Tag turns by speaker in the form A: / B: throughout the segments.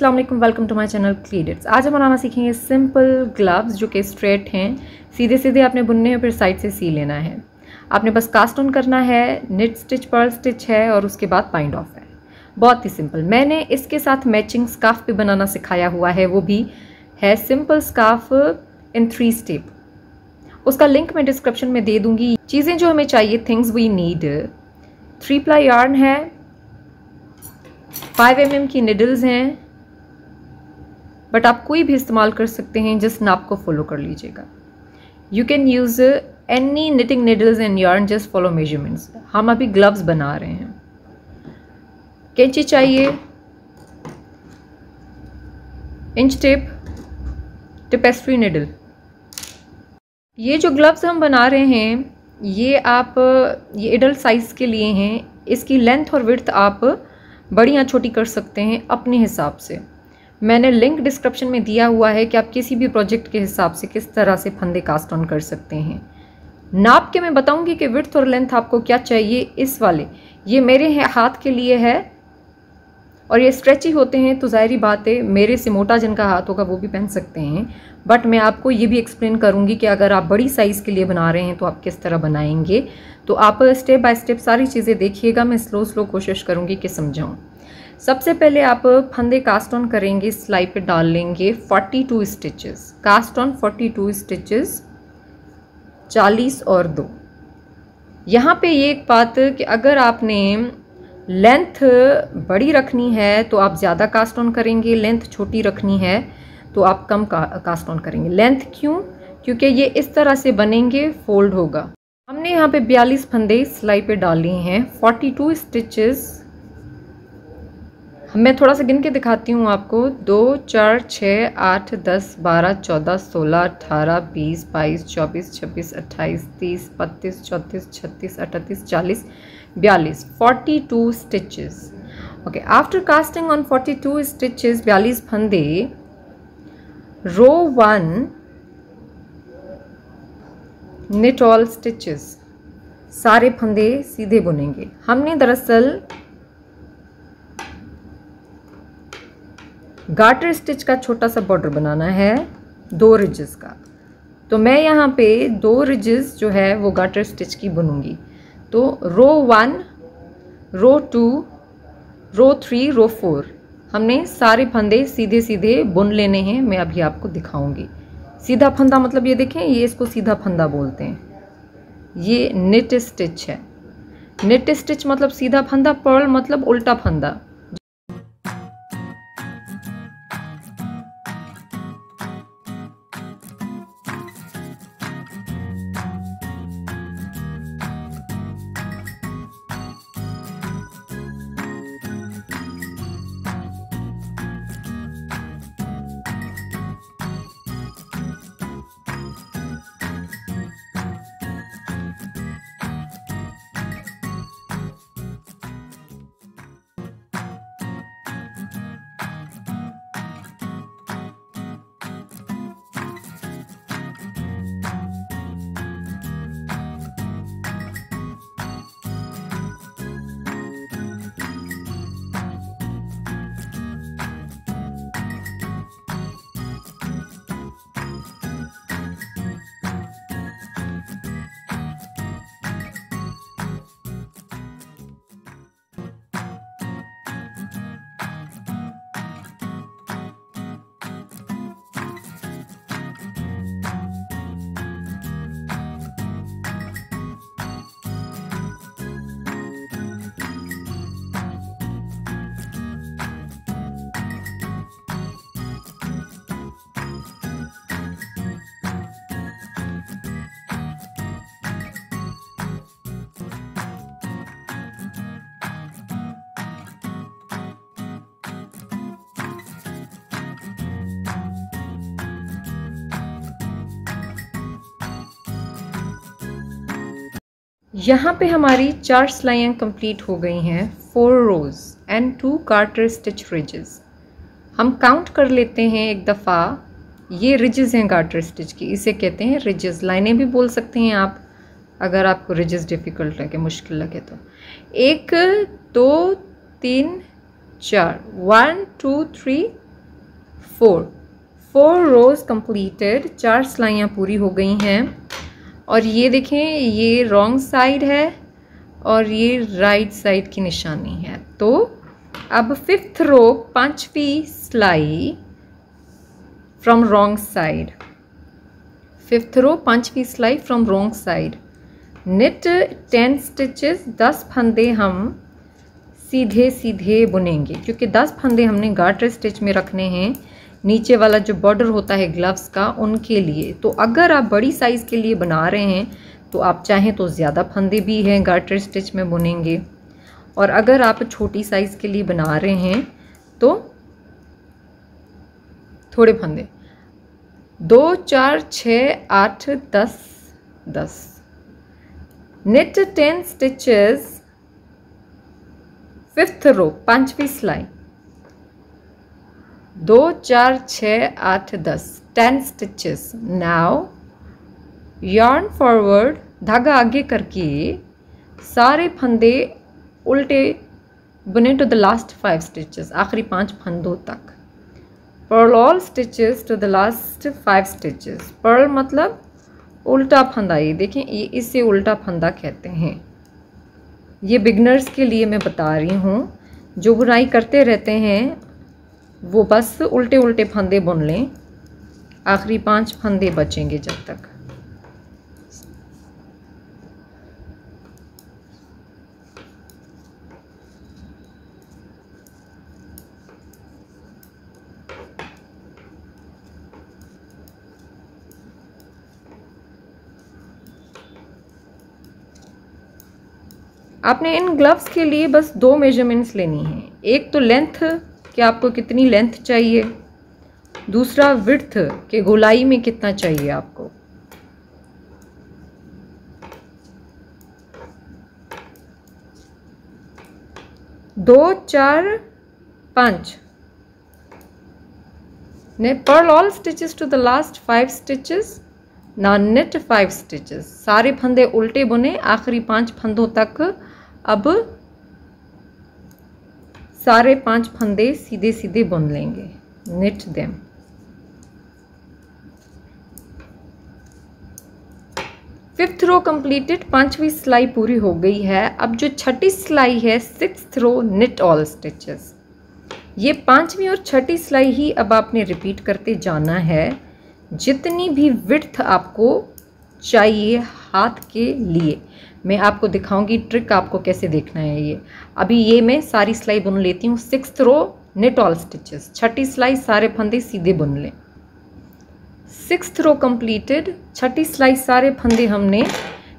A: अस्सलाम वालेकुम, welcome to my channel क्लीडिट्स। आज हम बनाना सीखेंगे सिंपल ग्लव्स जो कि स्ट्रेट हैं, सीधे सीधे आपने बुनने हैं, फिर साइड से सी लेना है। आपने बस कास्ट ऑन करना है, निट स्टिच पर्ल स्टिच है और उसके बाद बाइंड ऑफ है। बहुत ही सिंपल। मैंने इसके साथ मैचिंग स्कार्फ भी बनाना सिखाया हुआ है, वो भी है सिंपल स्कार्फ इन 3 स्टेप। उसका लिंक मैं डिस्क्रिप्शन में दे दूंगी। चीज़ें जो हमें चाहिए, things we need, 3 ply yarn है, 5 mm की निडल्स हैं, बट आप कोई भी इस्तेमाल कर सकते हैं, जिस नाप को फॉलो कर लीजिएगा। You can use any knitting needles and yarn, just follow measurements. हम अभी ग्लव्स बना रहे हैं। कैंची चाहिए, इंच टेप, टेपेस्ट्री निडल। ये जो ग्लव्स हम बना रहे हैं ये एडल्ट साइज़ के लिए हैं। इसकी लेंथ और विड्थ आप बड़ी या छोटी कर सकते हैं अपने हिसाब से। मैंने लिंक डिस्क्रिप्शन में दिया हुआ है कि आप किसी भी प्रोजेक्ट के हिसाब से किस तरह से फंदे कास्ट ऑन कर सकते हैं। नाप के मैं बताऊंगी कि विड्थ और लेंथ आपको क्या चाहिए। इस वाले ये मेरे हाथ के लिए है और ये स्ट्रेची होते हैं, तो ज़ाहिरी बात है मेरे से मोटा जिनका हाथ होगा वो भी पहन सकते हैं। बट मैं आपको ये भी एक्सप्लेन करूँगी कि अगर आप बड़ी साइज़ के लिए बना रहे हैं तो आप किस तरह बनाएंगे। तो आप स्टेप बाय स्टेप सारी चीज़ें देखिएगा। मैं स्लो कोशिश करूँगी कि समझाऊँ। सबसे पहले आप फंदे कास्ट ऑन करेंगे, सिलाई पे डाल लेंगे 42 स्टिचेस। कास्ट ऑन 42 स्टिचेस, 40 और 2। यहाँ पे ये एक बात कि अगर आपने लेंथ बड़ी रखनी है तो आप ज़्यादा कास्ट ऑन करेंगे, लेंथ छोटी रखनी है तो आप कम कास्ट ऑन करेंगे। लेंथ क्यों? क्योंकि ये इस तरह से बनेंगे, फोल्ड होगा। हमने यहाँ पे 42 फंदे सिलाई पे डाले हैं, 42 स्टिचेस। मैं थोड़ा सा गिन के दिखाती हूँ आपको। 2, 4, 6, 8, 10, 12, 14, 16, 18, 20, 22, 24, 26, 28, 30, 32, 34, 36, 38, 40, 42, 42 stitches. Okay, after casting on 42 stitches, 42 फंदे, row 1 knit all stitches, सारे फंदे सीधे बुनेंगे। हमने दरअसल गार्टर स्टिच का छोटा सा बॉर्डर बनाना है 2 रिजेस का, तो मैं यहाँ पे 2 रिजेस जो है वो गार्टर स्टिच की बुनूंगी। तो रो 1, रो 2, रो 3, रो 4 हमने सारे फंदे सीधे सीधे बुन लेने हैं। मैं अभी आपको दिखाऊंगी। सीधा फंदा मतलब ये देखें, ये इसको सीधा फंदा बोलते हैं। ये निट स्टिच है। निट स्टिच मतलब सीधा फंदा, पर्ल मतलब उल्टा फंदा। यहाँ पे हमारी 4 सिलाइयाँ कंप्लीट हो गई हैं, 4 रोज़ एंड 2 गार्टर स्टिच रिजेस। हम काउंट कर लेते हैं एक दफ़ा। ये रिजेस हैं गार्टर स्टिच की, इसे कहते हैं रिजेस। लाइनें भी बोल सकते हैं आप, अगर आपको रिजेस डिफ़िकल्ट लगे, मुश्किल लगे तो। 1 2 3 4, 1 2 3 4 रोज़ कंप्लीटेड, 4 सिलाइयाँ पूरी हो गई हैं। और ये देखें, ये रॉन्ग साइड है और ये राइट साइड की निशानी है। तो अब 5th रो 5वीं सिलाई from wrong side, 5th row 5वीं सिलाई from wrong side. Knit 10 stitches, 10 फंदे हम सीधे सीधे बुनेंगे, क्योंकि 10 फंदे हमने गार्टर स्टिच में रखने हैं, नीचे वाला जो बॉर्डर होता है ग्लव्स का उनके लिए। तो अगर आप बड़ी साइज़ के लिए बना रहे हैं तो आप चाहें तो ज़्यादा फंदे भी हैं गार्टर स्टिच में बुनेंगे, और अगर आप छोटी साइज़ के लिए बना रहे हैं तो थोड़े फंदे। 2 4 6 8 10 10। निट 10 स्टिचेस, 5th रो 5वीं सिलाई, 2 4 6 8 10 10 स्टिचेस। नाउ yarn फॉरवर्ड, धागा आगे करके सारे फंदे उल्टे बुने टू द लास्ट 5 स्टिचेस, आखिरी 5 फंदों तक। Purl all stitches to the last 5 stitches. Purl मतलब उल्टा फंदा, ये देखें, ये इसे उल्टा फंदा कहते हैं। ये बिगनर्स के लिए मैं बता रही हूँ, जो बुनाई करते रहते हैं वो बस उल्टे उल्टे फंदे बुन लें, आखिरी 5 फंदे बचेंगे जब तक। आपने इन ग्लव्स के लिए बस 2 मेजरमेंट्स लेनी है। एक तो लेंथ कि आपको कितनी लेंथ चाहिए, दूसरा विड्थ के गोलाई में कितना चाहिए आपको। दो 4 5 ने purl all stitches to the last 5 stitches, ना नेट 5 स्टिचेस। सारे फंदे उल्टे बुने, आखिरी 5 फंदों तक। अब सारे 5 फंदे सीधे सीधे बुन लेंगे, knit them. Fifth row completed, 5वीं सिलाई पूरी हो गई है। अब जो 6ठी सिलाई है 6th रो निट ऑल स्टिचेस, ये 5वीं और 6ठी सिलाई ही अब आपने रिपीट करते जाना है। जितनी भी विड्थ आपको चाहिए हाथ के लिए, मैं आपको दिखाऊंगी ट्रिक आपको कैसे देखना है। ये अभी ये मैं सारी सिलाई बुन लेती हूँ। 6th रो निट ऑल स्टिचेस, 6ठी सिलाई सारे फंदे सीधे बुन लें। 6th रो कंप्लीटेड, 6ठी सिलाई सारे फंदे हमने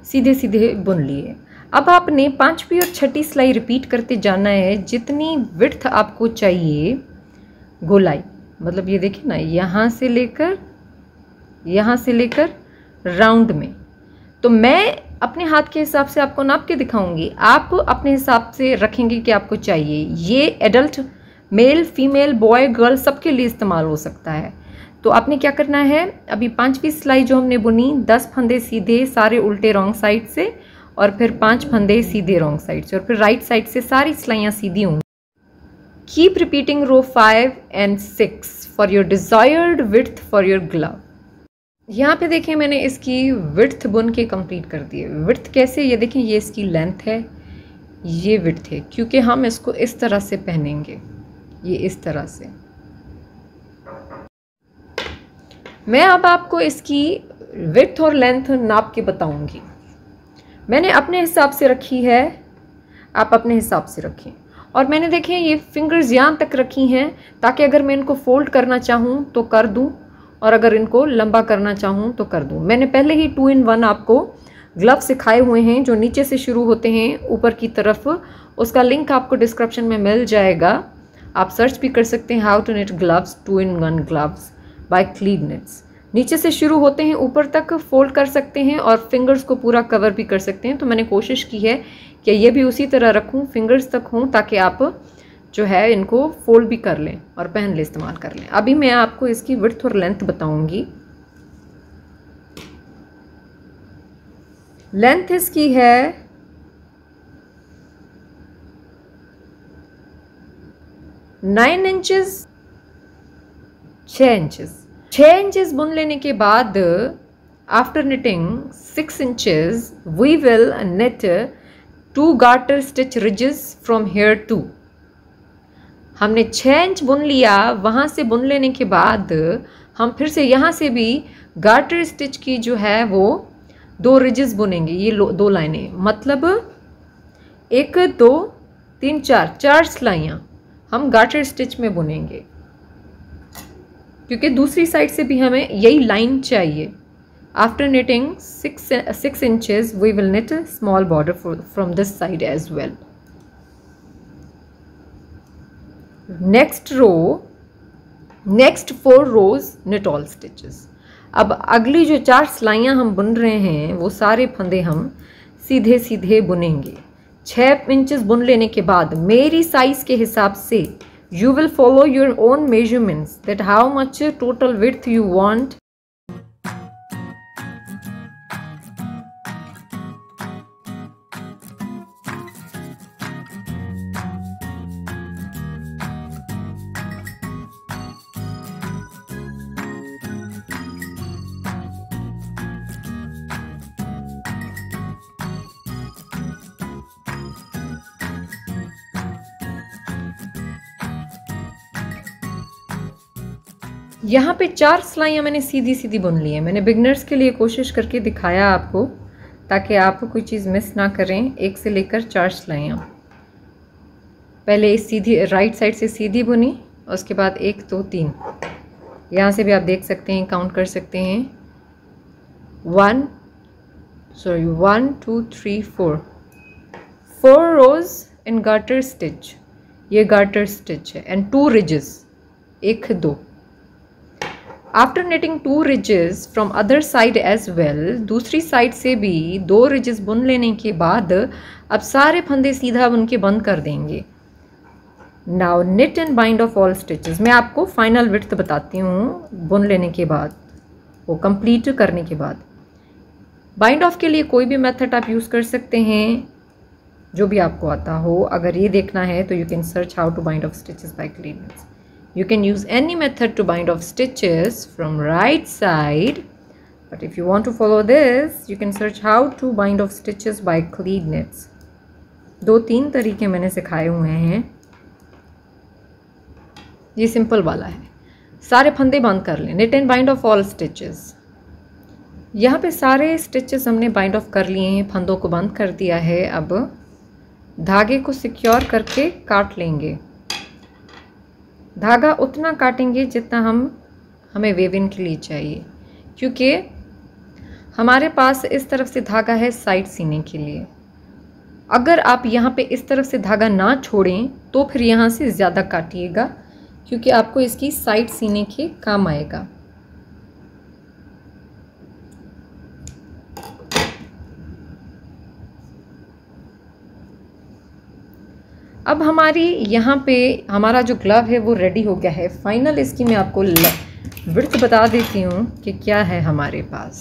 A: सीधे सीधे बुन लिए। अब आपने 5वीं और 6ठी सिलाई रिपीट करते जाना है। जितनी विड्थ आपको चाहिए गोलाई, मतलब ये देखिए ना, यहाँ से लेकर राउंड में, तो मैं अपने हाथ के हिसाब से आपको नाप के दिखाऊंगी, आप अपने हिसाब से रखेंगे कि आपको चाहिए। ये adult, male, female, boy, girl सबके लिए इस्तेमाल हो सकता है। तो आपने क्या करना है, अभी 5वीं सिलाई जो हमने बुनी, 10 फंदे सीधे सारे उल्टे रॉन्ग साइड से, और फिर 5 फंदे सीधे रॉन्ग साइड से, और फिर राइट साइड से सारी सिलाइयाँ सीधी होंगी। Keep repeating row 5 and 6 for your desired width for your glove. यहाँ पे देखें मैंने इसकी विड्थ बुन के कंप्लीट कर दी है। विड्थ कैसे, ये देखें, ये इसकी लेंथ है, ये विड्थ है, क्योंकि हम इसको इस तरह से पहनेंगे, ये इस तरह से। मैं अब आपको इसकी विड्थ और लेंथ नाप के बताऊंगी। मैंने अपने हिसाब से रखी है, आप अपने हिसाब से रखें। और मैंने देखें ये फिंगर्स यहाँ तक रखी हैं, ताकि अगर मैं इनको फोल्ड करना चाहूँ तो कर दूँ, और अगर इनको लंबा करना चाहूँ तो कर दूँ। मैंने पहले ही 2 in 1 आपको ग्लव सिखाए हुए हैं, जो नीचे से शुरू होते हैं ऊपर की तरफ। उसका लिंक आपको डिस्क्रिप्शन में मिल जाएगा, आप सर्च भी कर सकते हैं, how to knit gloves 2 in 1 gloves by Cleve Knits. नीचे से शुरू होते हैं, ऊपर तक फोल्ड कर सकते हैं और फिंगर्स को पूरा कवर भी कर सकते हैं। तो मैंने कोशिश की है कि ये भी उसी तरह रखूँ, फिंगर्स तक हों, ताकि आप जो है इनको फोल्ड भी कर लें और पहन ले, इस्तेमाल कर लें। अभी मैं आपको इसकी विड्थ और लेंथ बताऊंगी। लेंथ इसकी है 9 इंचेस 6 इंचेस। 6 इंचेस बुन लेने के बाद after knitting 6 inches we will knit 2 garter stitch ridges from here to। हमने 6 इंच बुन लिया, वहाँ से बुन लेने के बाद हम फिर से यहाँ से भी गार्टर स्टिच की जो है वो 2 रिजेस बुनेंगे। ये 2 लाइनें, मतलब 1 2 3 4 सिलाइयाँ हम गार्टर स्टिच में बुनेंगे, क्योंकि दूसरी साइड से भी हमें यही लाइन चाहिए। After knitting 6 inches, we will knit a small border from this side as well. Next row, next 4 rows knit all stitches. अब अगली जो 4 सिलाइयाँ हम बुन रहे हैं वो सारे फंदे हम सीधे सीधे बुनेंगे। 6 इंचेस बुन लेने के बाद मेरी साइज़ के हिसाब से you will follow your own measurements that how much total width you want. यहाँ पे 4 सिलाइयाँ मैंने सीधी सीधी बुन ली है। मैंने बिगनर्स के लिए कोशिश करके दिखाया आपको, ताकि आप कोई चीज़ मिस ना करें। 1 से लेकर 4 सिलाइयाँ पहले इस सीधी राइट साइड से सीधी बुनी, उसके बाद 1 2 3 यहाँ से भी आप देख सकते हैं, काउंट कर सकते हैं। 1 2 3 4 रोज इन गार्टर स्टिच, ये गार्टर स्टिच है, and 2 ridges 1 2। After knitting 2 ridges from other side as well, दूसरी साइड से भी 2 ridges बुन लेने के बाद अब सारे फंदे सीधा बुन के बंद कर देंगे। Now knit and bind off all stitches। मैं आपको फाइनल विड्थ बताती हूँ बुन लेने के बाद, वो कंप्लीट करने के बाद। बाइंड ऑफ के लिए कोई भी मेथड आप यूज़ कर सकते हैं जो भी आपको आता हो। अगर ये देखना है तो you can search how to bind off stitches by Cleeness. You can use any method to bind off stitches from right side, but if you want to follow this, you can search how to bind off stitches by cleat knits। 2-3 तरीके मैंने सिखाए हुए हैं, ये simple वाला है। सारे फंदे बंद कर लें। knit and bind off all stitches। यहाँ पे सारे स्टिचेस हमने बाइंड ऑफ कर लिए हैं, फंदों को बंद कर दिया है। अब धागे को सिक्योर करके काट लेंगे। धागा उतना काटेंगे जितना हमें वेविंग के लिए चाहिए, क्योंकि हमारे पास इस तरफ से धागा है साइड सीने के लिए। अगर आप यहाँ पे इस तरफ से धागा ना छोड़ें तो फिर यहाँ से ज़्यादा काटिएगा, क्योंकि आपको इसकी साइड सीने के काम आएगा। अब हमारी यहाँ पे हमारा जो ग्लव है वो रेडी हो गया है। फाइनल इसकी मैं आपको विड्थ बता देती हूँ कि क्या है हमारे पास।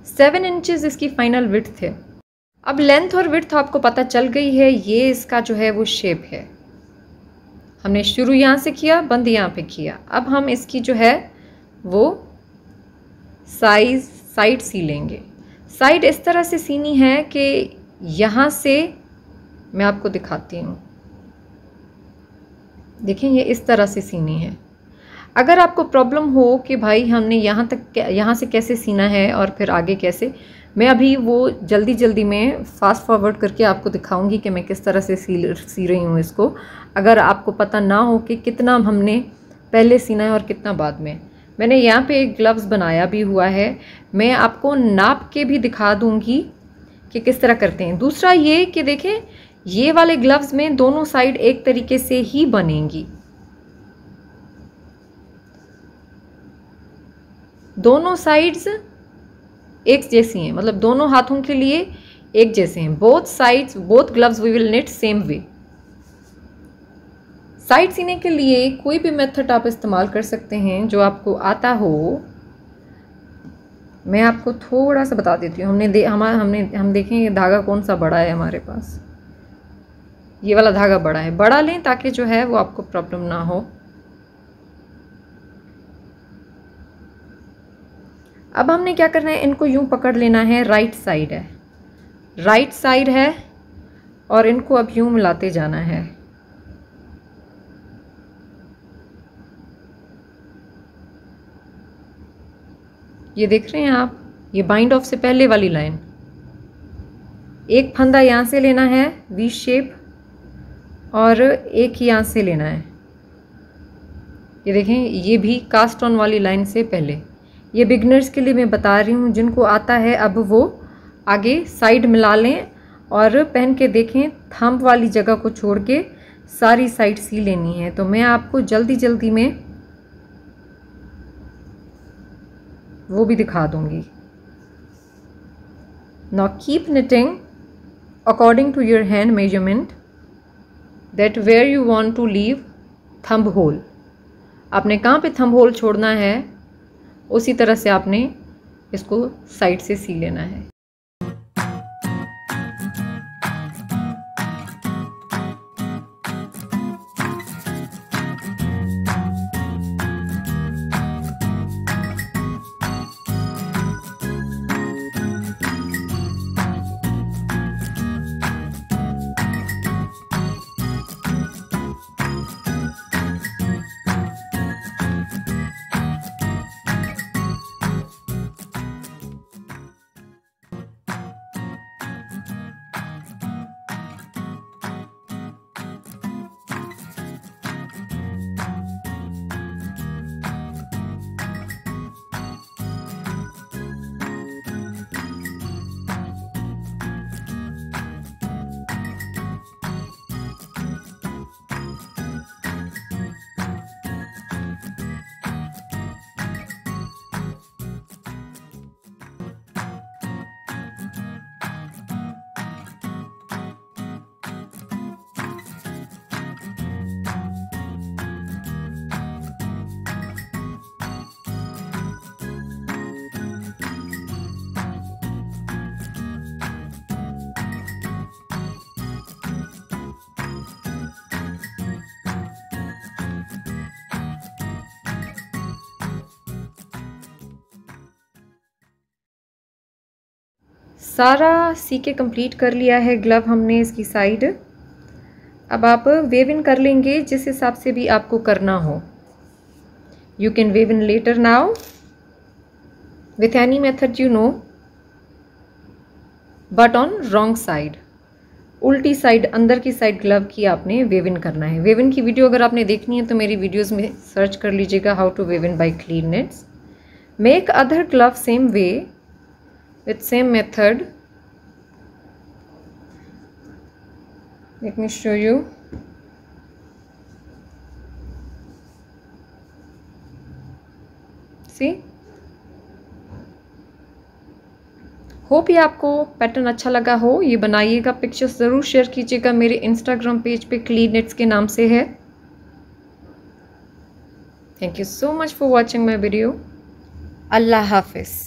A: सेवन इंचेस इसकी फाइनल विड्थ है। अब लेंथ और विड्थ आपको पता चल गई है। ये इसका जो है वो शेप है। हमने शुरू यहाँ से किया, बंद यहाँ पे किया। अब हम इसकी जो है वो साइड सी लेंगे। साइड इस तरह से सीनी है कि यहाँ से मैं आपको दिखाती हूँ, देखें ये इस तरह से सीनी है। अगर आपको प्रॉब्लम हो कि भाई हमने यहाँ से कैसे सीना है और फिर आगे कैसे, मैं अभी वो जल्दी में फास्ट फॉरवर्ड करके आपको दिखाऊंगी कि मैं किस तरह से सी रही हूँ इसको। अगर आपको पता ना हो कि कितना हमने पहले सीना है और कितना बाद में। मैंने यहाँ पे एक ग्लव्स बनाया भी हुआ है, मैं आपको नाप के भी दिखा दूँगी कि किस तरह करते हैं। दूसरा ये कि देखें, ये वाले ग्लव्स में दोनों साइड एक तरीके से ही बनेंगी। दोनों साइड्स एक जैसी हैं, मतलब दोनों हाथों के लिए एक जैसे हैं। Both sides, both gloves we will knit same way. Side सीने के लिए कोई भी मेथड आप इस्तेमाल कर सकते हैं जो आपको आता हो। मैं आपको थोड़ा सा बता देती हूँ। हम देखें ये धागा कौन सा बड़ा है हमारे पास। ये वाला धागा बड़ा है, बड़ा लें ताकि जो है वो आपको प्रॉब्लम ना हो। अब हमने क्या करना है, इनको यूं पकड़ लेना है, राइट साइड है और इनको अब यूं मिलाते जाना है। ये देख रहे हैं आप, ये बाइंड ऑफ से पहले वाली लाइन। एक फंदा यहाँ से लेना है वी शेप और एक यहाँ से लेना है। ये देखें, ये भी कास्ट ऑन वाली लाइन से पहले। ये बिगनर्स के लिए मैं बता रही हूँ, जिनको आता है अब वो आगे साइड मिला लें और पहन के देखें। थंब वाली जगह को छोड़ के सारी साइड सी लेनी है। तो मैं आपको जल्दी में वो भी दिखा दूंगी। Now keep knitting according to your hand measurement that where you want to leave thumb hole। आपने कहाँ पे थंब होल छोड़ना है उसी तरह से आपने इसको साइड से सी लेना है। सारा सी के कंप्लीट कर लिया है ग्लव हमने इसकी साइड। अब आप वेव इन कर लेंगे जिस हिसाब से भी आपको करना हो। You can weave in later now with any method you know, but on wrong side. उल्टी साइड, अंदर की साइड ग्लव की आपने वेव इन करना है। वेव इन की वीडियो अगर आपने देखनी है तो मेरी वीडियोस में सर्च कर लीजिएगा, how to weave in by Clean Knits. Make other glove same way with same method। Let me show you। See, hope ये आपको पैटर्न अच्छा लगा हो। ये बनाइएगा, पिक्चर्स ज़रूर शेयर कीजिएगा। मेरे इंस्टाग्राम पेज पे क्लीन निट्स के नाम से है। Thank you so much for watching my video. अल्लाह हाफिज़।